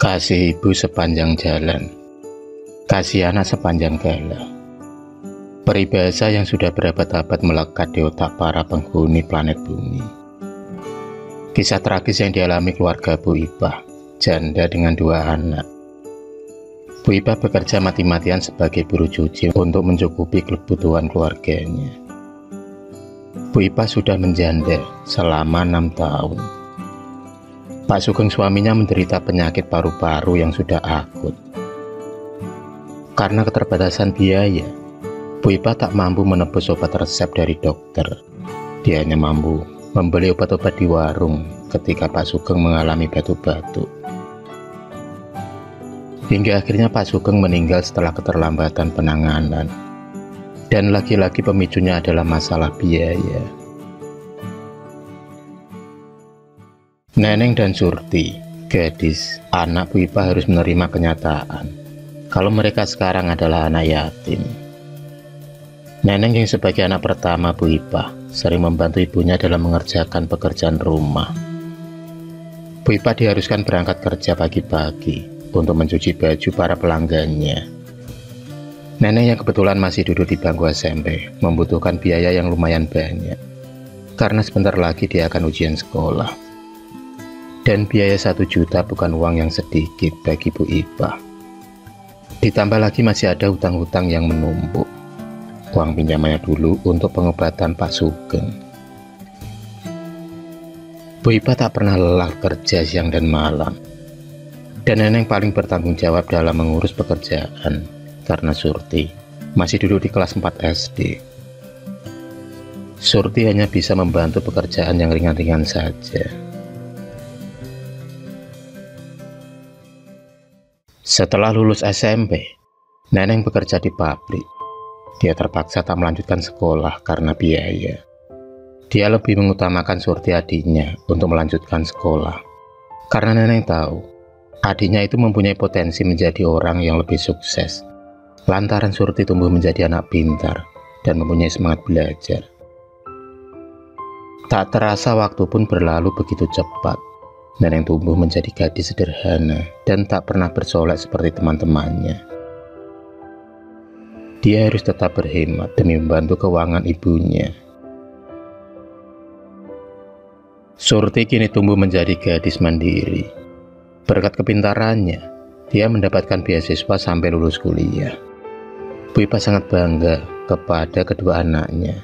Kasih ibu sepanjang jalan, kasih anak sepanjang gala. Peribahasa yang sudah berabad-abad melekat di otak para penghuni planet bumi. Kisah tragis yang dialami keluarga Bu Ipah, janda dengan 2 anak. Bu Ipah bekerja mati-matian sebagai buruh cuci untuk mencukupi kebutuhan keluarganya. Bu Ipah sudah menjanda selama 6 tahun. Pak Sugeng suaminya menderita penyakit paru-paru yang sudah akut. Karena keterbatasan biaya, Bu Ipah tak mampu menebus obat resep dari dokter. Dia hanya mampu membeli obat-obat di warung ketika Pak Sugeng mengalami batuk-batuk. Hingga akhirnya Pak Sugeng meninggal setelah keterlambatan penanganan. Dan lagi-lagi pemicunya adalah masalah biaya. Neneng dan Surti, gadis, anak Bu Ipah harus menerima kenyataan kalau mereka sekarang adalah anak yatim. Neneng yang sebagai anak pertama Bu Ipah sering membantu ibunya dalam mengerjakan pekerjaan rumah. Bu Ipah diharuskan berangkat kerja pagi-pagi untuk mencuci baju para pelanggannya. Neneng yang kebetulan masih duduk di bangku SMP membutuhkan biaya yang lumayan banyak karena sebentar lagi dia akan ujian sekolah. Dan biaya 1 juta bukan uang yang sedikit bagi Bu Ipah. Ditambah lagi masih ada hutang-hutang yang menumpuk. Uang pinjamannya dulu untuk pengobatan Pak Sugeng. Bu Ipah tak pernah lelah kerja siang dan malam. Dan Neneng paling bertanggung jawab dalam mengurus pekerjaan karena Surti masih duduk di kelas 4 SD. Surti hanya bisa membantu pekerjaan yang ringan-ringan saja. Setelah lulus SMP, Neneng bekerja di pabrik. Dia terpaksa tak melanjutkan sekolah karena biaya. Dia lebih mengutamakan Surti adiknya untuk melanjutkan sekolah. Karena Neneng tahu, adiknya itu mempunyai potensi menjadi orang yang lebih sukses. Lantaran Surti tumbuh menjadi anak pintar dan mempunyai semangat belajar. Tak terasa waktu pun berlalu begitu cepat. Neneng tumbuh menjadi gadis sederhana dan tak pernah bersolek seperti teman-temannya. Dia harus tetap berhemat demi membantu keuangan ibunya. Surti kini tumbuh menjadi gadis mandiri. Berkat kepintarannya, dia mendapatkan beasiswa sampai lulus kuliah. Bu Ipah sangat bangga kepada kedua anaknya.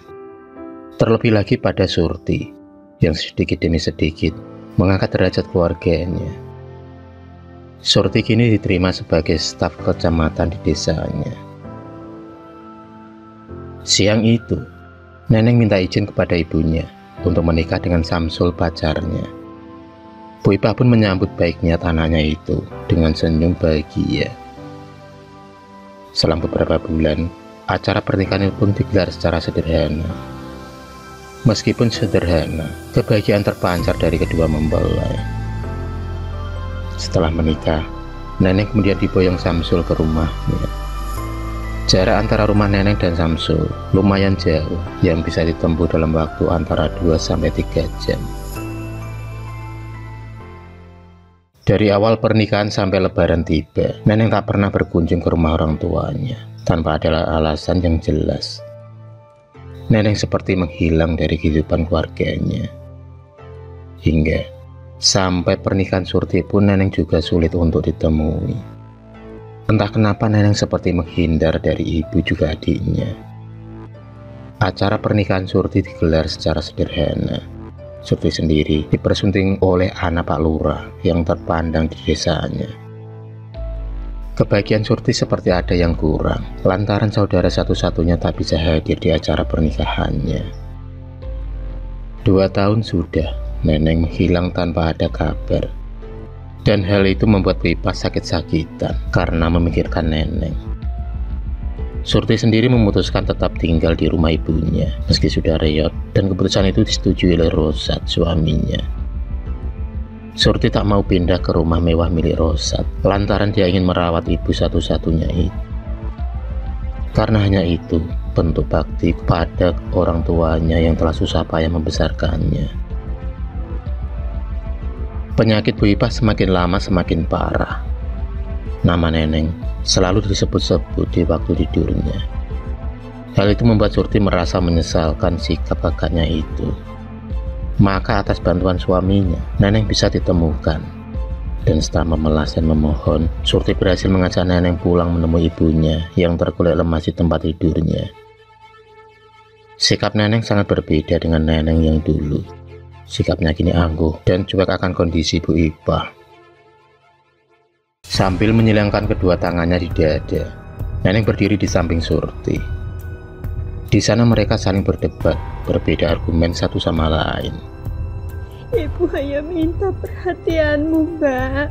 Terlebih lagi pada Surti, yang sedikit demi sedikit mengangkat derajat keluarganya. Surti kini diterima sebagai staf kecamatan di desanya. Siang itu, Neneng minta izin kepada ibunya untuk menikah dengan Samsul pacarnya. Bu Ipah pun menyambut baik niat anaknya itu dengan senyum bahagia. Selang beberapa bulan, acara pernikahan pun digelar secara sederhana. Meskipun sederhana, kebahagiaan terpancar dari kedua mempelai. Setelah menikah, Neneng kemudian diboyong Samsul ke rumahnya. Jarak antara rumah Neneng dan Samsul lumayan jauh, yang bisa ditempuh dalam waktu antara 2-3 jam. Dari awal pernikahan sampai lebaran tiba, Neneng tak pernah berkunjung ke rumah orang tuanya tanpa ada alasan yang jelas. Neneng seperti menghilang dari kehidupan keluarganya. Hingga sampai pernikahan Surti pun Neneng juga sulit untuk ditemui. Entah kenapa Neneng seperti menghindar dari ibu juga adiknya. Acara pernikahan Surti digelar secara sederhana. Surti sendiri dipersunting oleh anak Pak Lurah yang terpandang di desanya. Kebahagiaan Surti seperti ada yang kurang, lantaran saudara satu-satunya tak bisa hadir di acara pernikahannya. 2 tahun sudah, Neneng menghilang tanpa ada kabar. Dan hal itu membuat Bu Ipah sakit-sakitan karena memikirkan Neneng. Surti sendiri memutuskan tetap tinggal di rumah ibunya, meski sudah reot, dan keputusan itu disetujui oleh Rosat, suaminya. Surti tak mau pindah ke rumah mewah milik Rosat, lantaran dia ingin merawat ibu satu-satunya itu. Karena hanya itu bentuk bakti kepada orang tuanya yang telah susah payah membesarkannya. Penyakit Bu Ipah semakin lama semakin parah. Nama Neneng selalu disebut-sebut di waktu tidurnya. Hal itu membuat Surti merasa menyesalkan sikap kakaknya itu. Maka atas bantuan suaminya, Neneng bisa ditemukan. Dan setelah memelas dan memohon, Surti berhasil mengajak Neneng pulang menemui ibunya yang tergolek lemas di tempat tidurnya. Sikap Neneng sangat berbeda dengan Neneng yang dulu. Sikapnya kini angkuh dan cuek akan kondisi Bu Ipah. Sambil menyilangkan kedua tangannya di dada, Neneng berdiri di samping Surti. Di sana mereka saling berdebat, berbeda argumen satu sama lain. Ibu hanya minta perhatianmu, Mbak.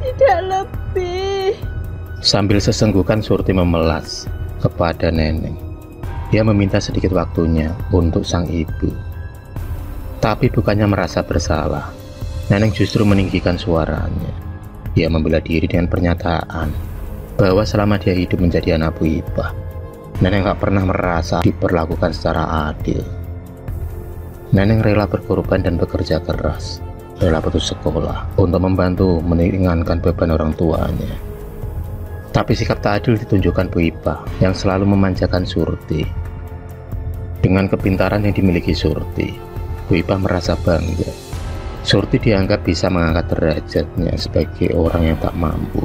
Tidak lebih. Sambil sesenggukan Surti memelas kepada Neneng. Dia meminta sedikit waktunya untuk sang ibu. Tapi bukannya merasa bersalah, Neneng justru meninggikan suaranya. Dia membela diri dengan pernyataan bahwa selama dia hidup menjadi anak Bu Ipah, Neneng tak pernah merasa diperlakukan secara adil. Neneng rela berkorban dan bekerja keras, rela putus sekolah untuk membantu meringankan beban orang tuanya. Tapi sikap tak adil ditunjukkan Bu Ipah yang selalu memanjakan Surti. Dengan kepintaran yang dimiliki Surti, Bu Ipah merasa bangga. Surti dianggap bisa mengangkat derajatnya sebagai orang yang tak mampu.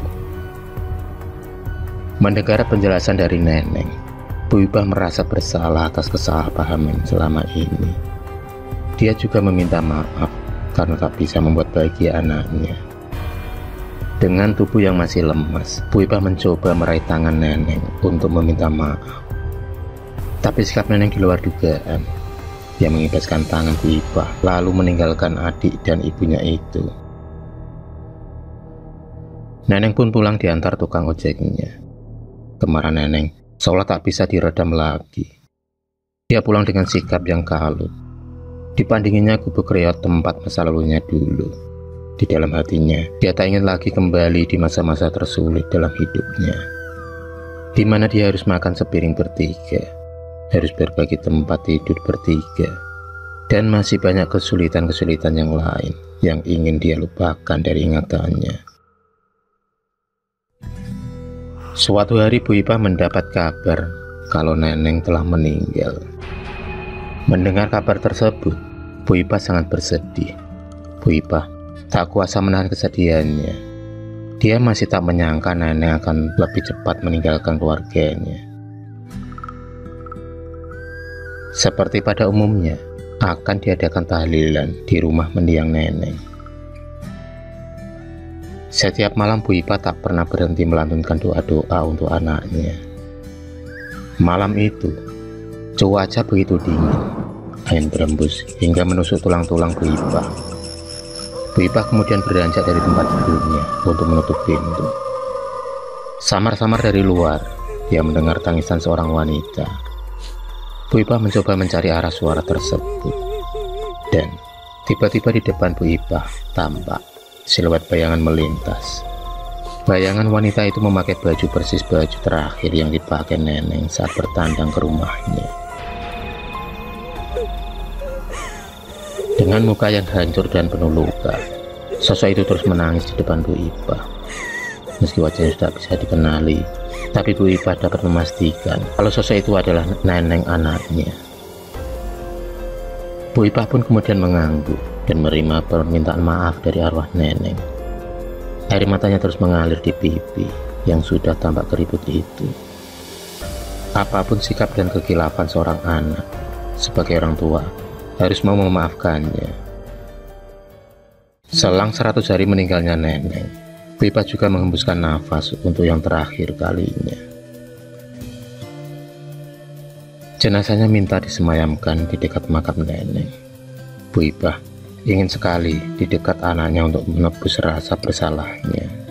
Mendengar penjelasan dari Neneng, Bu Ipah merasa bersalah atas kesalahpahaman selama ini. Dia juga meminta maaf karena tak bisa membuat bahagia anaknya. Dengan tubuh yang masih lemas, Bu Ipah mencoba meraih tangan Neneng untuk meminta maaf. Tapi sikap Neneng di luar dugaan. Dia mengibaskan tangan Bu Ipah, lalu meninggalkan adik dan ibunya itu. Neneng pun pulang diantar tukang ojeknya. Kemarahan Neneng seolah tak bisa diredam lagi. Dia pulang dengan sikap yang kalut. Dipandinginya gubuk reot tempat masa lalunya dulu. Di dalam hatinya, dia tak ingin lagi kembali di masa-masa tersulit dalam hidupnya, di mana dia harus makan sepiring bertiga, harus berbagi tempat tidur bertiga, dan masih banyak kesulitan-kesulitan yang lain yang ingin dia lupakan dari ingatannya. Suatu hari Bu Ipah mendapat kabar kalau Neneng telah meninggal. Mendengar kabar tersebut, Bu Ipah sangat bersedih. Bu Ipah tak kuasa menahan kesedihannya. Dia masih tak menyangka Neneng akan lebih cepat meninggalkan keluarganya. Seperti pada umumnya, akan diadakan tahlilan di rumah mendiang Neneng. Setiap malam Bu Ipah tak pernah berhenti melantunkan doa-doa untuk anaknya. Malam itu, cuaca begitu dingin, angin berembus hingga menusuk tulang-tulang Bu Ipah. Bu Ipah kemudian beranjak dari tempat tidurnya untuk menutup pintu. Samar-samar dari luar, dia mendengar tangisan seorang wanita. Bu Ipah mencoba mencari arah suara tersebut, dan tiba-tiba di depan Bu Ipah tampak siluet bayangan melintas. Bayangan wanita itu memakai baju persis baju terakhir yang dipakai Neneng saat bertandang ke rumahnya. Dengan muka yang hancur dan penuh luka, sosok itu terus menangis di depan Bu Ipah. Meski wajahnya sudah bisa dikenali, tapi Bu Ipah dapat memastikan kalau sosok itu adalah Neneng anaknya. Bu Ipah pun kemudian mengangguk dan menerima permintaan maaf dari arwah Neneng. Air matanya terus mengalir di pipi yang sudah tampak keriput itu. Apapun sikap dan kekilafan seorang anak, sebagai orang tua harus mau memaafkannya. Selang 100 hari meninggalnya Neneng, Bu Ipah juga menghembuskan nafas untuk yang terakhir kalinya. Jenazahnya minta disemayamkan di dekat makam Neneng. Bu Ipah ingin sekali di dekat anaknya untuk menebus rasa bersalahnya.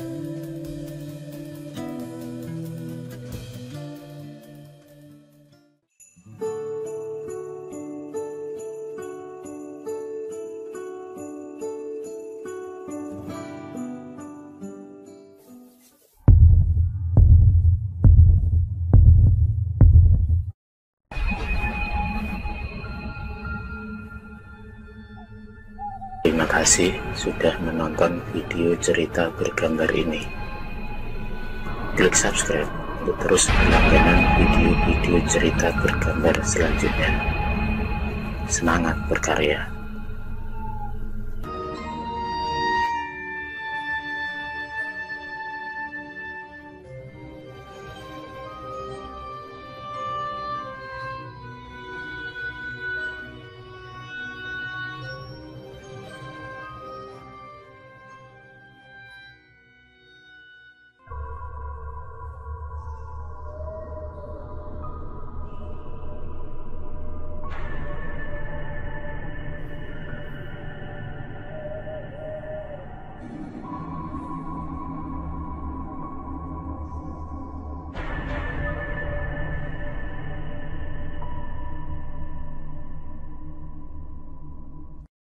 kasih sudah menonton video cerita bergambar ini. Klik subscribe untuk terus berlangganan video-video cerita bergambar selanjutnya. Semangat berkarya.